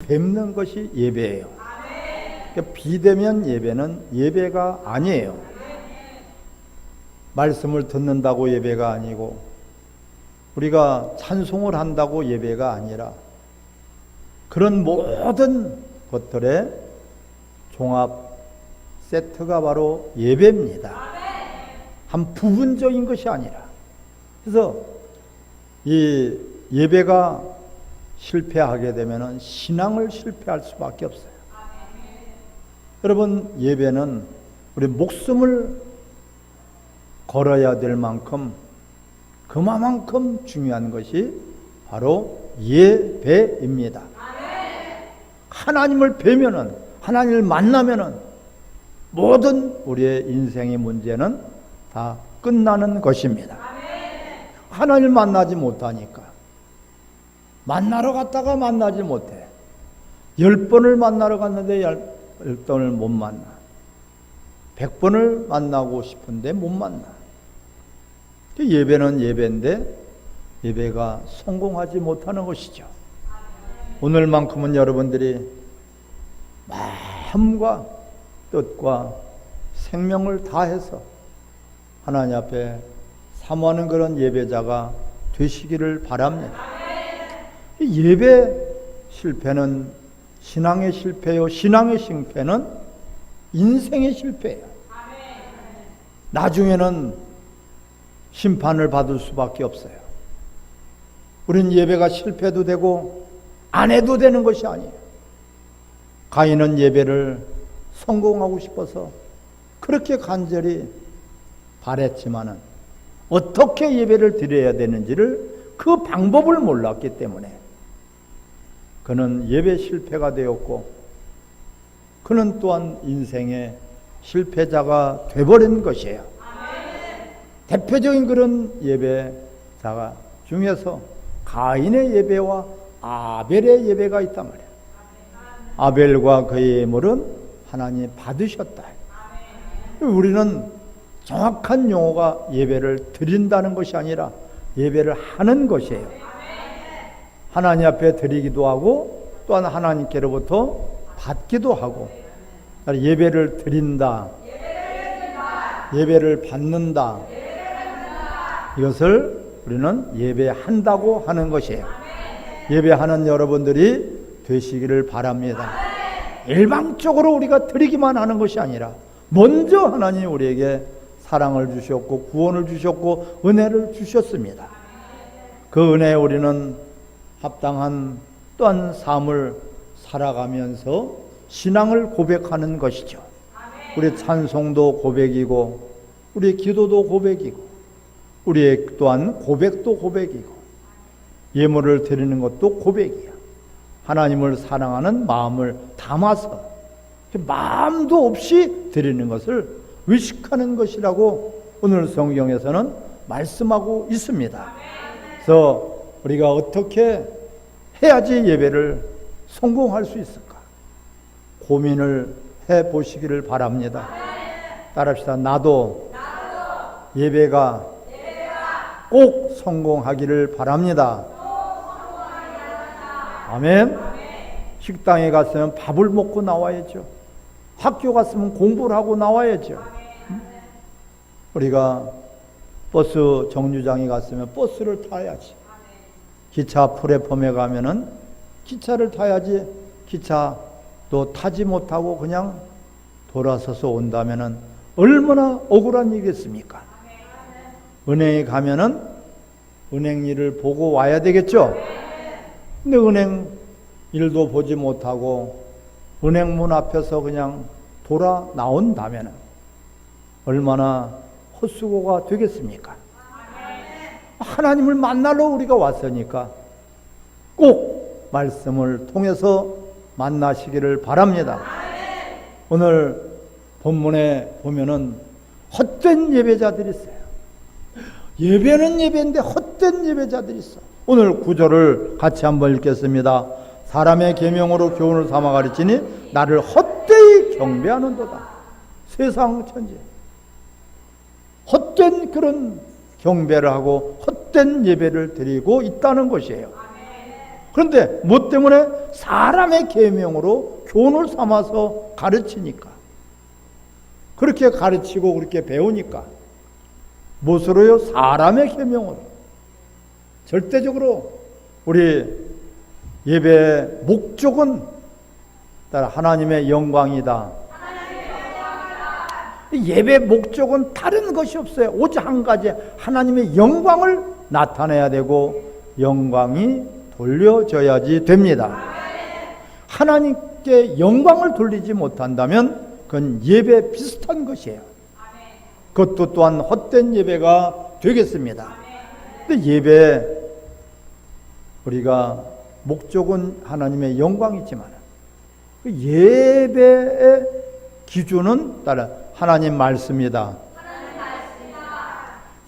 뵙는 것이 예배예요. 그러니까 비대면 예배는 예배가 아니에요. 말씀을 듣는다고 예배가 아니고, 우리가 찬송을 한다고 예배가 아니라, 그런 모든 것들의 종합 세트가 바로 예배입니다. 한 부분적인 것이 아니라. 그래서 이 예배가 실패하게 되면 신앙을 실패할 수밖에 없어요. 여러분, 예배는 우리 목숨을 걸어야 될 만큼, 그만큼 중요한 것이 바로 예배입니다. 하나님을 뵈면은, 하나님을 만나면은 모든 우리의 인생의 문제는 다 끝나는 것입니다. 하나님을 만나지 못하니까, 만나러 갔다가 만나지 못해. 10번을 만나러 갔는데 10번을 못 만나. 100번을 만나고 싶은데 못 만나. 예배는 예배인데 예배가 성공하지 못하는 것이죠. 오늘만큼은 여러분들이 마음과 뜻과 생명을 다해서 하나님 앞에 사모하는 그런 예배자가 되시기를 바랍니다. 예배 실패는 신앙의 실패요, 신앙의 실패는 인생의 실패예요. 나중에는 심판을 받을 수밖에 없어요. 우린 예배가 실패도 되고 안 해도 되는 것이 아니에요. 가인은 예배를 성공하고 싶어서 그렇게 간절히 바랬지만은 어떻게 예배를 드려야 되는지를 그 방법을 몰랐기 때문에 그는 예배 실패가 되었고, 그는 또한 인생의 실패자가 되어버린 것이에요. 대표적인 그런 예배자가 중에서 가인의 예배와 아벨의 예배가 있단 말이에요. 아벨과 그의 예물은 하나님이 받으셨다. 우리는 정확한 용어가 예배를 드린다는 것이 아니라 예배를 하는 것이에요. 하나님 앞에 드리기도 하고 또한 하나님께로부터 받기도 하고, 예배를 드린다, 예배를 받는다, 이것을 우리는 예배한다고 하는 것이에요. 예배하는 여러분들이 되시기를 바랍니다. 일방적으로 우리가 드리기만 하는 것이 아니라 먼저 하나님이 우리에게 사랑을 주셨고 구원을 주셨고 은혜를 주셨습니다. 그 은혜에 우리는 합당한 또한 삶을 살아가면서 신앙을 고백하는 것이죠. 우리 찬송도 고백이고 우리 기도도 고백이고 우리의 또한 고백도 고백이고 예물을 드리는 것도 고백이야. 하나님을 사랑하는 마음을 담아서 마음도 없이 드리는 것을 의식하는 것이라고 오늘 성경에서는 말씀하고 있습니다. 그래서 우리가 어떻게 해야지 예배를 성공할 수 있을까? 고민을 해 보시기를 바랍니다. 따라합시다. 나도 예배가 꼭 성공하기를 바랍니다. 아멘. 식당에 갔으면 밥을 먹고 나와야죠. 학교 갔으면 공부를 하고 나와야죠. 우리가 버스 정류장에 갔으면 버스를 타야지. 기차 플랫폼에 가면은 기차를 타야지. 기차도 타지 못하고 그냥 돌아서서 온다면은 얼마나 억울한 일이겠습니까? 은행에 가면은 은행 일을 보고 와야 되겠죠? 근데 은행 일도 보지 못하고 은행 문 앞에서 그냥 돌아 나온다면은 얼마나 헛수고가 되겠습니까? 하나님을 만나러 우리가 왔으니까 꼭 말씀을 통해서 만나시기를 바랍니다. 오늘 본문에 보면은 헛된 예배자들이 있어요. 예배는 예배인데 헛된 예배자들이 있어. 오늘 구절을 같이 한번 읽겠습니다. 사람의 계명으로 교훈을 삼아 가르치니 나를 헛되이 경배하는도다. 세상 천지 헛된 그런 경배를 하고 헛된 예배를 드리고 있다는 것이에요. 그런데 뭐 때문에? 사람의 계명으로 교훈을 삼아서 가르치니까. 그렇게 가르치고 그렇게 배우니까. 무엇으로요? 사람의 계명으로. 절대적으로 우리 예배의 목적은 하나님의 영광이다. 예배 목적은 다른 것이 없어요. 오직 한 가지, 하나님의 영광을 나타내야 되고 영광이 돌려져야지 됩니다. 하나님께 영광을 돌리지 못한다면 그건 예배 비슷한 것이에요. 그것도 또한 헛된 예배가 되겠습니다. 근데 예배, 우리가 목적은 하나님의 영광이지만 예배의 기준은 따라 하나님 말씀이다.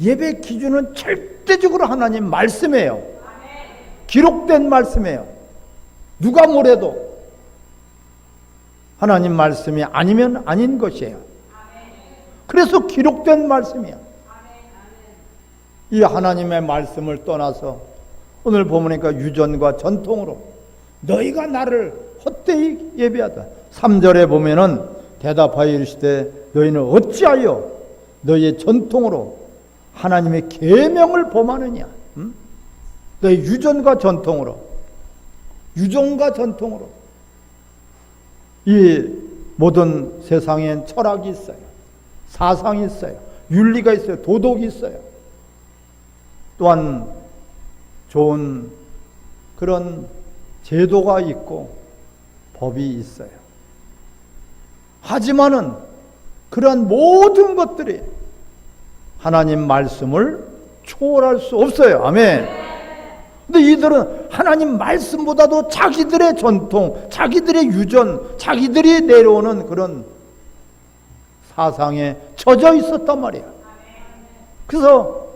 예배 기준은 절대적으로 하나님 말씀이에요. 기록된 말씀이에요. 누가 뭐래도 하나님 말씀이 아니면 아닌 것이에요. 그래서 기록된 말씀이에요. 이 하나님의 말씀을 떠나서 오늘 보니까 유전과 전통으로 너희가 나를 헛되이 예배하다. 3절에 보면은 대답하여 이르시되 너희는 어찌하여 너희의 전통으로 하나님의 계명을 범하느냐. 너희 유전과 전통으로, 유전과 전통으로. 이 모든 세상엔 철학이 있어요. 사상이 있어요. 윤리가 있어요. 도덕이 있어요. 또한 좋은 그런 제도가 있고 법이 있어요. 하지만은 그러한 모든 것들이 하나님 말씀을 초월할 수 없어요. 아멘. 근데 이들은 하나님 말씀보다도 자기들의 전통, 자기들의 유전, 자기들이 내려오는 그런 사상에 젖어 있었단 말이에요. 그래서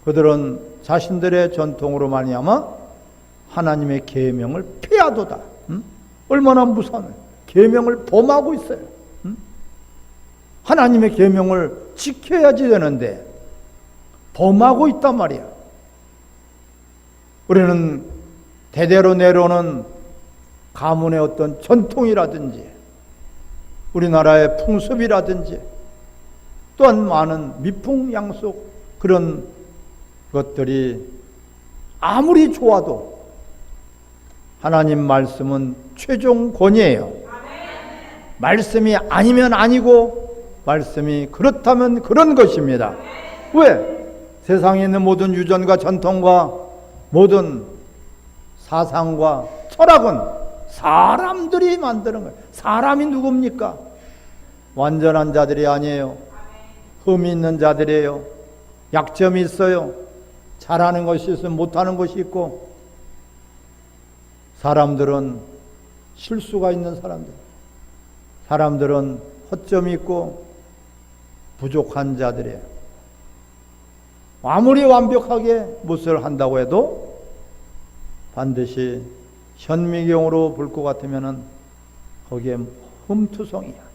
그들은 자신들의 전통으로 말미암아 하나님의 계명을 폐하도다. 얼마나 무서워요. 계명을 범하고 있어요. 하나님의 계명을 지켜야지 되는데 범하고 있단 말이야. 우리는 대대로 내려오는 가문의 어떤 전통이라든지 우리나라의 풍습이라든지 또한 많은 미풍양속 그런 것들이 아무리 좋아도 하나님 말씀은 최종 권위예요. 말씀이 아니면 아니고 말씀이 그렇다면 그런 것입니다. 왜? 세상에 있는 모든 유전과 전통과 모든 사상과 철학은 사람들이 만드는 거예요. 사람이 누굽니까? 완전한 자들이 아니에요. 흠이 있는 자들이에요. 약점이 있어요. 잘하는 것이 있으면 못하는 것이 있고 사람들은 실수가 있는 사람들은 허점이 있고 부족한 자들이에요. 아무리 완벽하게 무엇을 한다고 해도 반드시 현미경으로 볼 것 같으면 거기에 흠투성이야.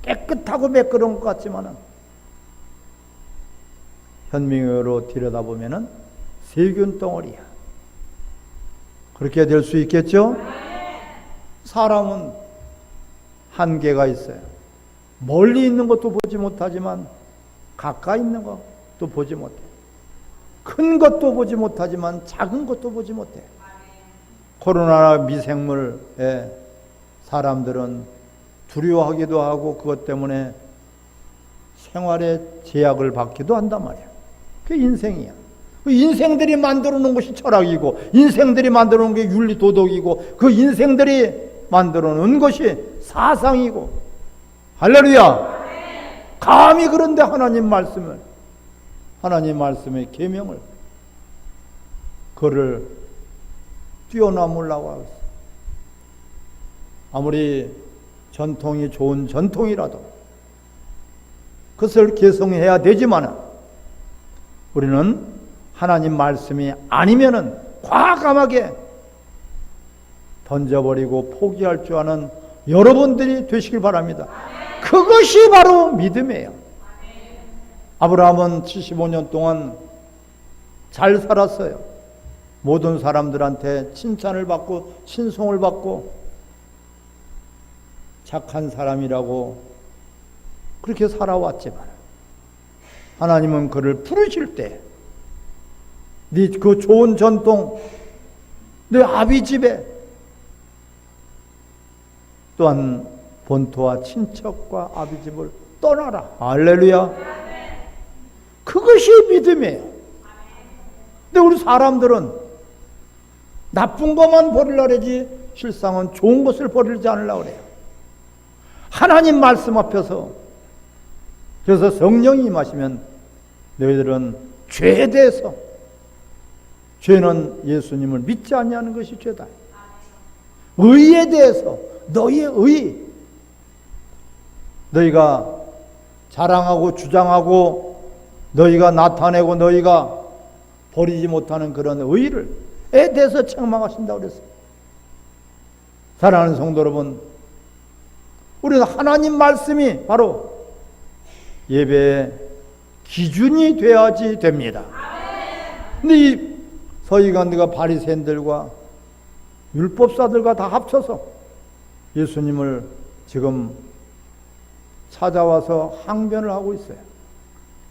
깨끗하고 매끄러운 것 같지만은 현미경으로 들여다보면은 세균 덩어리야. 그렇게 될 수 있겠죠? 사람은 한계가 있어요. 멀리 있는 것도 보지 못하지만 가까이 있는 것도 보지 못해. 큰 것도 보지 못하지만 작은 것도 보지 못해. 코로나 미생물에 사람들은 두려워하기도 하고 그것 때문에 생활에 제약을 받기도 한단 말이야. 그게 인생이야. 그 인생들이 만들어 놓은 것이 철학이고 인생들이 만들어 놓은 게 윤리 도덕이고 그 인생들이 만들어 놓은 것이 사상이고 할렐루야. 감히 그런데 하나님 말씀의 계명을 그를 뛰어넘으려고 하고 있어요. 아무리 전통이 좋은 전통이라도 그것을 개성해야 되지만 우리는 하나님 말씀이 아니면은 과감하게 던져버리고 포기할 줄 아는 여러분들이 되시길 바랍니다. 그것이 바로 믿음이에요. 아브라함은 75년 동안 잘 살았어요. 모든 사람들한테 칭찬을 받고 친송을 받고 착한 사람이라고 그렇게 살아왔지만 하나님은 그를 부르실 때 네 그 좋은 전통 네 아비 집에 또한 본토와 친척과 아비 집을 떠나라. 할렐루야. 그것이 믿음이에요. 근데 우리 사람들은 나쁜 것만 버리려고 그러지 실상은 좋은 것을 버리지 않으려고 그래요. 하나님 말씀 앞에서 그래서 성령이 임하시면 너희들은 죄에 대해서 죄는 예수님을 믿지 아니하는 것이 죄다. 의에 대해서 너희의 의 너희가 자랑하고 주장하고 너희가 나타내고 너희가 버리지 못하는 그런 의를 에 대해서 책망하신다고 그랬어요. 사랑하는 성도 여러분, 우리는 하나님 말씀이 바로 예배의 기준이 되어야지 됩니다. 근데 이 서기관들과 바리새인들과 율법사들과 다 합쳐서 예수님을 지금 찾아와서 항변을 하고 있어요.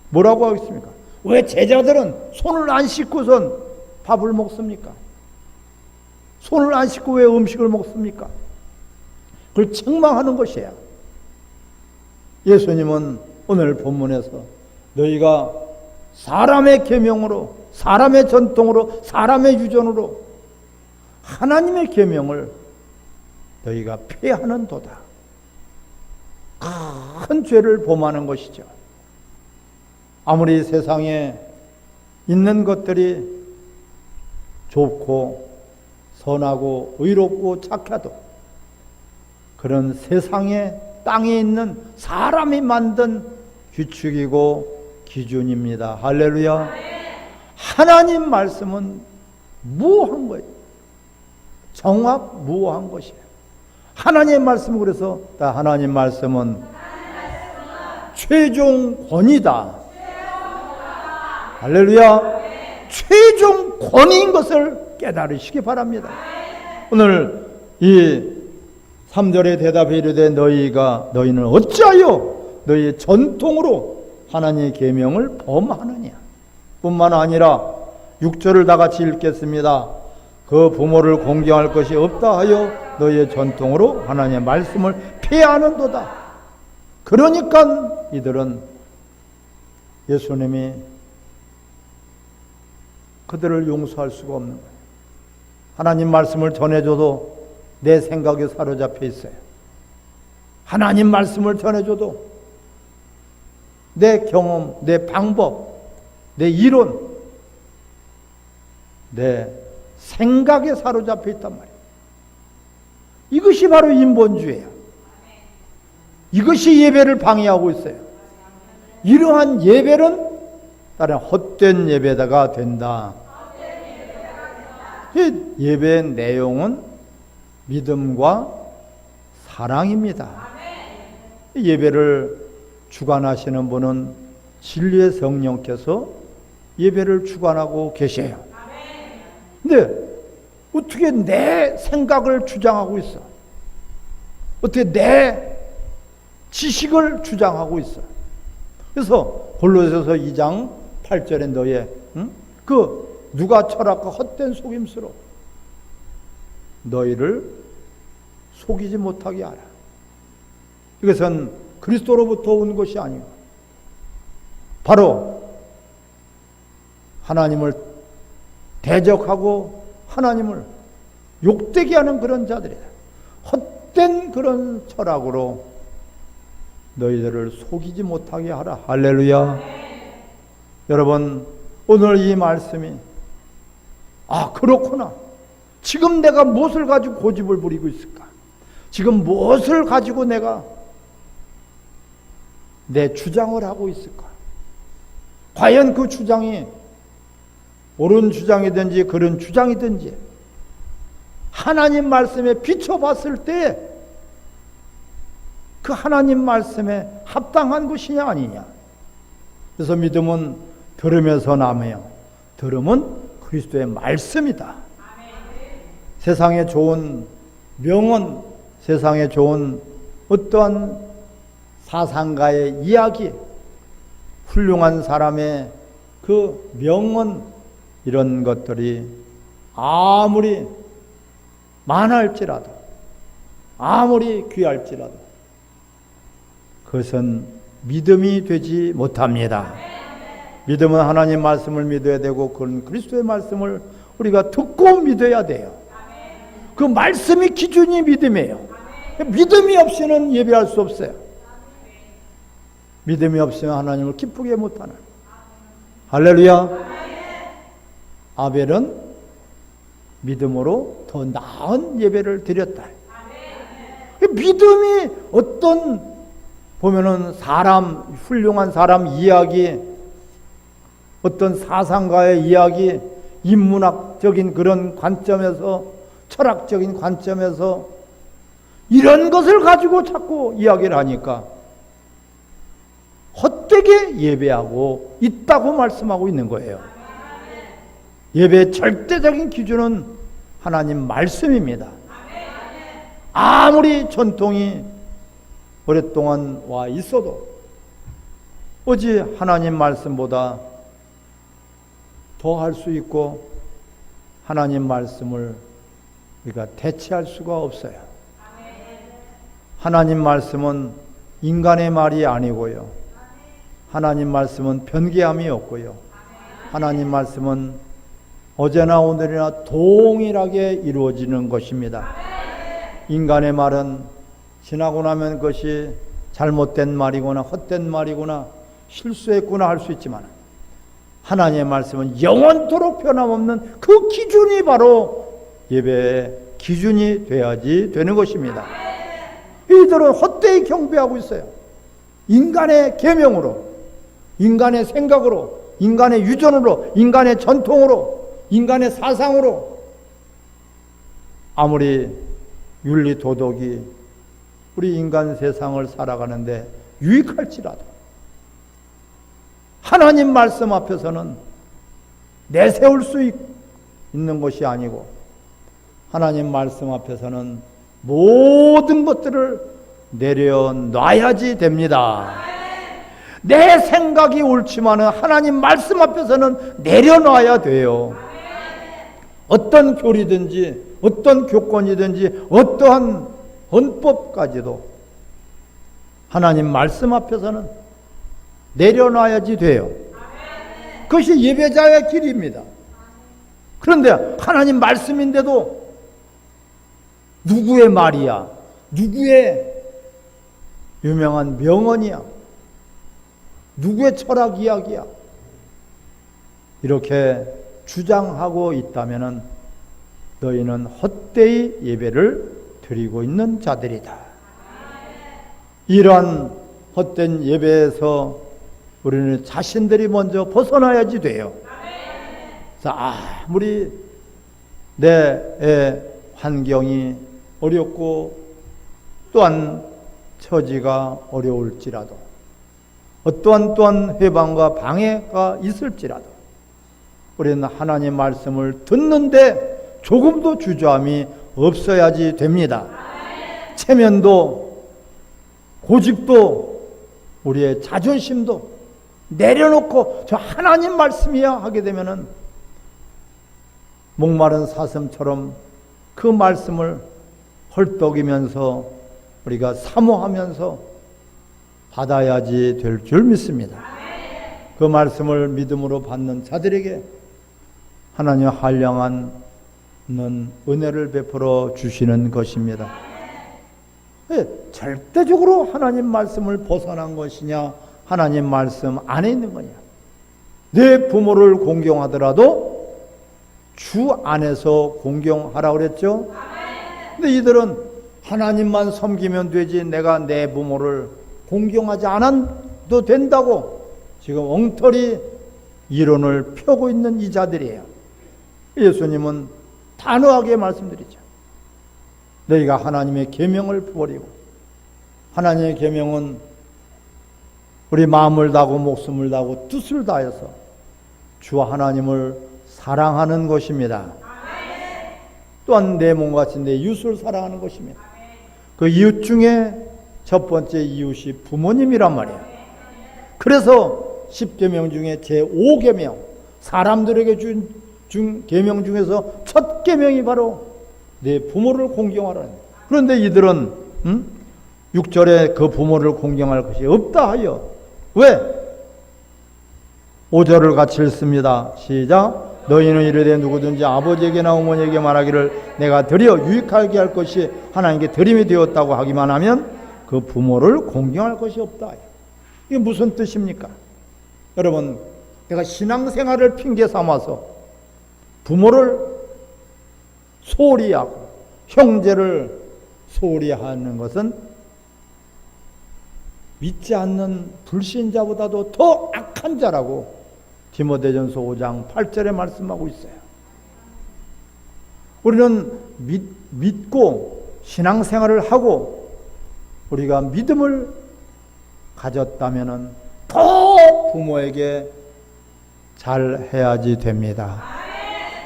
뭐라고 하고 있습니까? 왜 제자들은 손을 안 씻고선 밥을 먹습니까? 손을 안 씻고 왜 음식을 먹습니까? 그걸 책망하는 것이에요. 예수님은 오늘 본문에서 너희가 사람의 계명으로, 사람의 전통으로, 사람의 유전으로 하나님의 계명을 너희가 폐하는 도다. 큰 죄를 범하는 것이죠. 아무리 세상에 있는 것들이 좋고 선하고 의롭고 착해도 그런 세상의 땅에 있는 사람이 만든 규칙이고 기준입니다. 할렐루야. 하나님 말씀은 무한 거예요. 정확무한 것이에요. 하나님의 말씀은 그래서 하나님 말씀은 최종 권위다. 할렐루야. 최종 권위인 것을 깨달으시기 바랍니다. 오늘 이 3절에 대답해 이르되 너희는 어찌하여 너희의 전통으로 하나님의 계명을 범하느냐. 뿐만 아니라 6절을 다 같이 읽겠습니다. 그 부모를 공경할 것이 없다 하여 너희의 전통으로 하나님의 말씀을 폐하는도다. 그러니까 이들은 예수님이 그들을 용서할 수가 없는 거예요. 하나님 말씀을 전해줘도 내 생각에 사로잡혀 있어요. 하나님 말씀을 전해줘도 내 경험, 내 방법, 내 이론, 내 생각에 사로잡혀 있단 말이에요. 이것이 바로 인본주의예요. 이것이 예배를 방해하고 있어요. 이러한 예배는 다른 헛된 예배가 된다. 예배의 내용은 믿음과 사랑입니다. 예배를 주관하시는 분은 진리의 성령께서 예배를 주관하고 계셔요. 근데 어떻게 내 생각을 주장하고 있어? 어떻게 내 지식을 주장하고 있어? 그래서 골로새서 2장 8절에 너의 그 누가 철학과 헛된 속임수로 너희를 속이지 못하게 하라. 이것은 그리스도로부터 온 것이 아니고 바로 하나님을 대적하고 하나님을 욕되게 하는 그런 자들이다. 헛된 그런 철학으로 너희들을 속이지 못하게 하라. 할렐루야. 여러분, 오늘 이 말씀이 그렇구나. 지금 내가 무엇을 가지고 고집을 부리고 있을까? 지금 무엇을 가지고 내가 내 주장을 하고 있을까? 과연 그 주장이 옳은 주장이든지 그런 주장이든지 하나님 말씀에 비춰봤을 때 그 하나님 말씀에 합당한 것이냐 아니냐. 그래서 믿음은 들으면서 남아요. 들음은 그리스도의 말씀이다. 세상에 좋은 명언, 세상에 좋은 어떠한 사상가의 이야기, 훌륭한 사람의 그 명언, 이런 것들이 아무리 많을지라도, 아무리 귀할지라도 그것은 믿음이 되지 못합니다. 믿음은 하나님 말씀을 믿어야 되고, 그건 그리스도의 말씀을 우리가 듣고 믿어야 돼요. 그 말씀이 기준이 믿음이에요. 믿음이 없이는 예배할 수 없어요. 믿음이 없으면 하나님을 기쁘게 못하는. 할렐루야. 아벨은 믿음으로 더 나은 예배를 드렸다. 믿음이 어떤, 보면은 사람, 훌륭한 사람 이야기, 어떤 사상가의 이야기, 인문학적인 그런 관점에서, 철학적인 관점에서 이런 것을 가지고 자꾸 이야기를 하니까 헛되게 예배하고 있다고 말씀하고 있는 거예요. 예배의 절대적인 기준은 하나님 말씀입니다. 아무리 전통이 오랫동안 와 있어도 오직 하나님 말씀보다 더 할 수 있고 하나님 말씀을 우리가 대체할 수가 없어요. 하나님 말씀은 인간의 말이 아니고요. 하나님 말씀은 변개함이 없고요. 하나님 말씀은 어제나 오늘이나 동일하게 이루어지는 것입니다. 인간의 말은 지나고 나면 그것이 잘못된 말이거나 헛된 말이거나 실수했구나 할 수 있지만, 하나님의 말씀은 영원토록 변함없는 그 기준이 바로 예배의 기준이 돼야지 되는 것입니다. 이들은 헛되이 경배하고 있어요. 인간의 계명으로, 인간의 생각으로, 인간의 유전으로, 인간의 전통으로, 인간의 사상으로, 아무리 윤리 도덕이 우리 인간 세상을 살아가는데 유익할지라도 하나님 말씀 앞에서는 내세울 수 있는 것이 아니고, 하나님 말씀 앞에서는 모든 것들을 내려놔야지 됩니다. 내 생각이 옳지만은 하나님 말씀 앞에서는 내려놔야 돼요. 어떤 교리든지 어떤 교권이든지 어떠한 헌법까지도 하나님 말씀 앞에서는 내려놔야지 돼요. 그것이 예배자의 길입니다. 그런데 하나님 말씀인데도 누구의 말이야, 누구의 유명한 명언이야, 누구의 철학 이야기야, 이렇게 주장하고 있다면 너희는 헛되이 예배를 드리고 있는 자들이다. 이러한 헛된 예배에서 우리는 자신들이 먼저 벗어나야지 돼요. 아무리 내 환경이 어렵고 또한 처지가 어려울지라도, 또한 해방과 방해가 있을지라도 우리는 하나님 말씀을 듣는데 조금도 주저함이 없어야지 됩니다. 체면도 고집도 우리의 자존심도 내려놓고 저 하나님 말씀이야 하게 되면은 목마른 사슴처럼 그 말씀을 헐떡이면서 우리가 사모하면서 받아야지 될 줄 믿습니다. 그 말씀을 믿음으로 받는 자들에게 하나님 한량한 은혜를 베풀어 주시는 것입니다. 절대적으로 하나님 말씀을 벗어난 것이냐, 하나님 말씀 안에 있는 거냐. 내 부모를 공경하더라도 주 안에서 공경하라고 그랬죠. 근데 이들은 하나님만 섬기면 되지 내가 내 부모를 공경하지 않아도 된다고 지금 엉터리 이론을 펴고 있는 이 자들이에요. 예수님은 단호하게 말씀드리죠. 너희가 하나님의 계명을 버리고, 하나님의 계명은 우리 마음을 다하고 목숨을 다하고 뜻을 다해서 주 하나님을 사랑하는 것입니다. 또한 내 몸 같은 내 이웃을 사랑하는 것입니다. 그 이웃 중에 첫 번째 이웃이 부모님이란 말이에요. 그래서 10계명 중에 제5계명, 사람들에게 준 계명 중에서 첫 계명이 바로 내 부모를 공경하라는 거예요. 그런데 이들은 6절에 그 부모를 공경할 것이 없다 하여, 왜? 5절을 같이 읽습니다. 시작. 너희는 이르되 누구든지 아버지에게나 어머니에게 말하기를 내가 드려 유익하게 할 것이 하나님께 드림이 되었다고 하기만 하면 그 부모를 공경할 것이 없다. 이게 무슨 뜻입니까? 여러분, 내가 신앙생활을 핑계 삼아서 부모를 소홀히 하고 형제를 소홀히 하는 것은 믿지 않는 불신자보다도 더 악한 자라고 디모데전서 5장 8절에 말씀하고 있어요. 우리는 믿고 신앙생활을 하고 우리가 믿음을 가졌다면 더 부모에게 잘해야지 됩니다.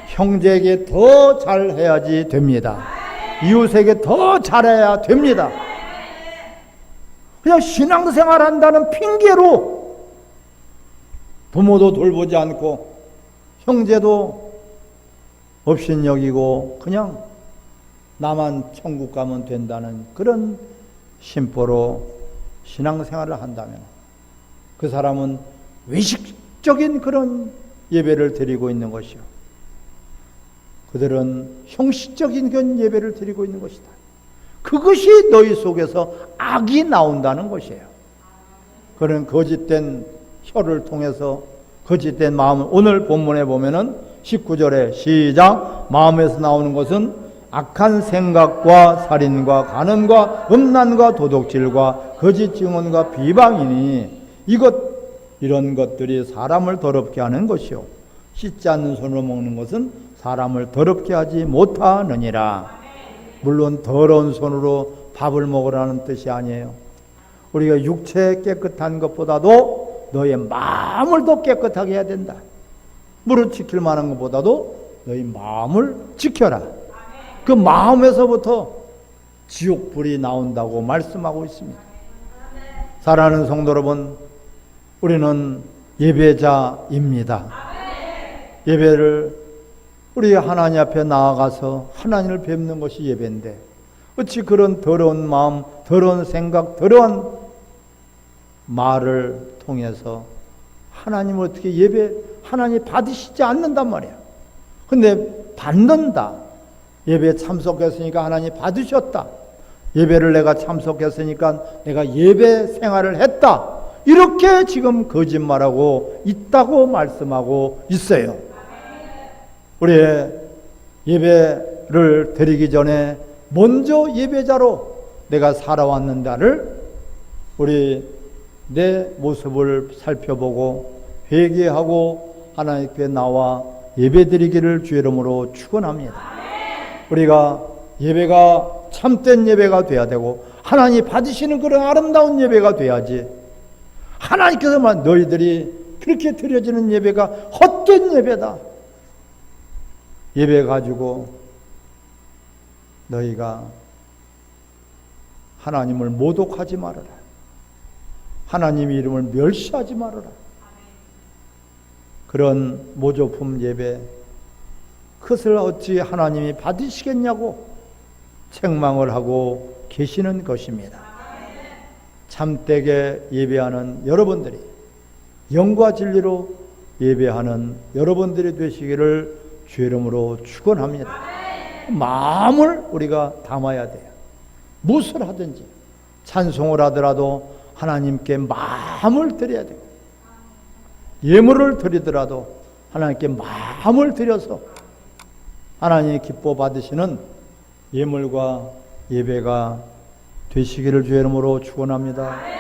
형제에게 더 잘해야지 됩니다. 이웃에게 더 잘해야 됩니다. 그냥 신앙생활 한다는 핑계로 부모도 돌보지 않고 형제도 업신여기고 그냥 나만 천국 가면 된다는 그런 심보로 신앙생활을 한다면 그 사람은 외식적인 그런 예배를 드리고 있는 것이요. 그들은 형식적인 그런 예배를 드리고 있는 것이다. 그것이 너희 속에서 악이 나온다는 것이에요. 그런 거짓된 혀를 통해서 거짓된 마음을, 오늘 본문에 보면은 19절에 시작. 마음에서 나오는 것은 악한 생각과 살인과 간음과 음란과 도둑질과 거짓 증언과 비방이니 이런 것들이 사람을 더럽게 하는 것이요 씻지 않는 손으로 먹는 것은 사람을 더럽게 하지 못하느니라. 물론 더러운 손으로 밥을 먹으라는 뜻이 아니에요. 우리가 육체 깨끗한 것보다도 너의 마음을 더 깨끗하게 해야 된다. 무릇 지킬 만한 것보다도 너희 마음을 지켜라. 그 마음에서부터 지옥불이 나온다고 말씀하고 있습니다. 사랑하는 성도 여러분, 우리는 예배자입니다. 예배를 우리 하나님 앞에 나아가서 하나님을 뵙는 것이 예배인데 어찌 그런 더러운 마음, 더러운 생각, 더러운 말을 통해서 하나님을 어떻게 하나님 받으시지 않는단 말이야. 근데 받는다. 예배에 참석했으니까 하나님 받으셨다. 예배를 내가 참석했으니까 내가 예배 생활을 했다. 이렇게 지금 거짓말하고 있다고 말씀하고 있어요. 우리의 예배를 드리기 전에 먼저 예배자로 내가 살아왔는가를 내 모습을 살펴보고 회개하고 하나님께 나와 예배드리기를 주의 이름으로 축원합니다. 우리가 예배가 참된 예배가 돼야 되고 하나님 받으시는 그런 아름다운 예배가 돼야지, 하나님께서만 너희들이 그렇게 드려지는 예배가 헛된 예배다. 예배 가지고 너희가 하나님을 모독하지 말아라. 하나님의 이름을 멸시하지 말아라. 그런 모조품 예배, 그것을 어찌 하나님이 받으시겠냐고 책망을 하고 계시는 것입니다. 참되게 예배하는 여러분들이, 영과 진리로 예배하는 여러분들이 되시기를 주의 이름으로 축원합니다. 마음을 우리가 담아야 돼요. 무엇을 하든지 찬송을 하더라도 하나님께 마음을 드려야 돼요. 예물을 드리더라도 하나님께 마음을 드려서 하나님이 기뻐 받으시는 예물과 예배가 되시기를 주의 이름으로 축원합니다.